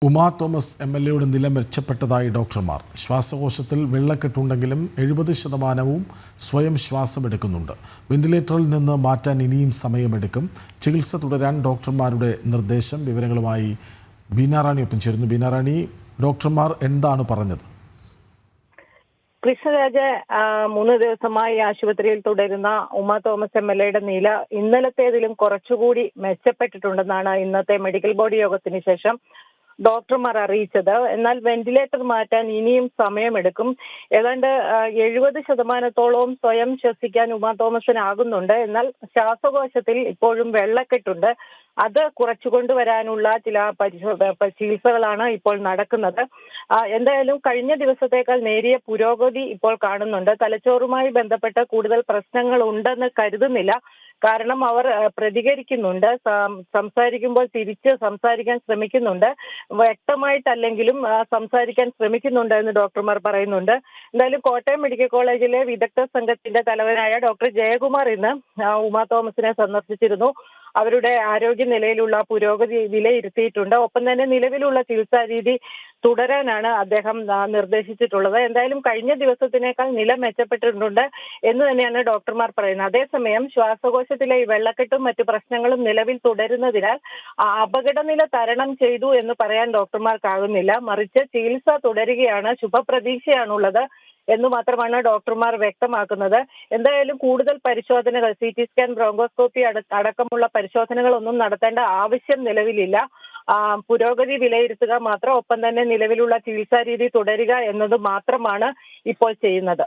Uma Thomas എം.എൽ.എയുടെ നില മെച്ചപ്പെട്ടതായി ഡോക്ടർമാർ. ശ്വാസകോശത്തിൽ വെള്ളക്കെട്ടുണ്ടെങ്കിലും 70% സ്വയം ശ്വാസമെടുക്കുന്നുണ്ട്. വെന്റിലേറ്ററിൽ നിന്ന് മാറ്റാൻ ഇനിയും സമയമെടുക്കും. ചികിത്സ തുടരാൻ ഡോക്ടർമാരുടെ നിർദ്ദേശം. വിവരങ്ങളുമായി ബീനാറാണി ഒപ്പം ചേരുന്നു. ബീനാറാണി, ഡോക്ടർമാർ എന്താണ് പറഞ്ഞത്? കൃഷ്ണരാജ്, 3 ദിവസമായി ആശുപത്രിയിൽ തുടരുന്ന ഉമാ തോമസ് എം.എൽ.എയുടെ നില ഇന്നലത്തേതിലും കുറച്ചുകൂടി മെച്ചപ്പെട്ടിട്ടുണ്ടെന്നാണ് ഇന്നത്തെ മെഡിക്കൽ ബോർഡ് യോഗത്തിന് ശേഷം ഡോക്ടർമാർ അറിയിച്ചത്. എന്നാൽ വെന്റിലേറ്റർ മാറ്റാൻ ഇനിയും സമയമെടുക്കും. ഏതാണ്ട് 70% സ്വയം ശ്വസിക്കാൻ ഉമാ തോമസിനാകുന്നുണ്ട്. എന്നാൽ ശ്വാസകോശത്തിൽ ഇപ്പോഴും വെള്ളക്കെട്ടുണ്ട്. അത് കുറച്ചുകൊണ്ടുവരാനുള്ള ചില ചികിത്സകളാണ് ഇപ്പോൾ നടക്കുന്നത്. എന്തായാലും കഴിഞ്ഞ ദിവസത്തേക്കാൾ നേരിയ പുരോഗതി ഇപ്പോൾ കാണുന്നുണ്ട്. തലച്ചോറുമായി ബന്ധപ്പെട്ട കൂടുതൽ പ്രശ്നങ്ങൾ ഉണ്ടെന്ന് കരുതുന്നില്ല. കാരണം അവർ പ്രതികരിക്കുന്നുണ്ട്, സംസാരിക്കുമ്പോൾ തിരിച്ച് സംസാരിക്കാൻ ശ്രമിക്കുന്നുണ്ട്. വ്യക്തമായിട്ടല്ലെങ്കിലും സംസാരിക്കാൻ ശ്രമിക്കുന്നുണ്ട് എന്ന് ഡോക്ടർമാർ പറയുന്നുണ്ട്. എന്തായാലും കോട്ടയം മെഡിക്കൽ കോളേജിലെ വിദഗ്ധ സംഘത്തിന്റെ തലവനായ ഡോക്ടർ ജയകുമാർ ഇന്ന് ഉമാ തോമസിനെ സന്ദർശിച്ചിരുന്നു. അവരുടെ ആരോഗ്യ നിലയിലുള്ള പുരോഗതി വിലയിരുത്തിയിട്ടുണ്ട്. ഒപ്പം തന്നെ നിലവിലുള്ള ചികിത്സാ രീതി തുടരാനാണ് അദ്ദേഹം നിർദ്ദേശിച്ചിട്ടുള്ളത്. എന്തായാലും കഴിഞ്ഞ ദിവസത്തിനേക്കാൾ നില മെച്ചപ്പെട്ടിട്ടുണ്ട് എന്ന് തന്നെയാണ് ഡോക്ടർമാർ പറയുന്നത്. അതേസമയം ശ്വാസകോശത്തിലെ ഈ വെള്ളക്കെട്ടും മറ്റു പ്രശ്നങ്ങളും നിലവിൽ തുടരുന്നതിനാൽ അപകടനില തരണം ചെയ്തു എന്ന് പറയാൻ ഡോക്ടർമാർക്കാകുന്നില്ല. മറിച്ച് ചികിത്സ തുടരുകയാണ്, ശുഭപ്രതീക്ഷയാണുള്ളത് എന്ന് മാത്രമാണ് ഡോക്ടർമാർ വ്യക്തമാക്കുന്നത്. എന്തായാലും കൂടുതൽ പരിശോധനകൾ, CT സ്കാൻ, ബ്രോങ്കോസ്കോപ്പി അടക്കമുള്ള പരിശോധനകളൊന്നും നടത്തേണ്ട ആവശ്യം നിലവിലില്ല. പുരോഗതി വിലയിരുത്തുക മാത്രം, ഒപ്പം തന്നെ നിലവിലുള്ള ചികിത്സാ രീതി തുടരുക എന്നത് മാത്രമാണ് ഇപ്പോൾ ചെയ്യുന്നത്.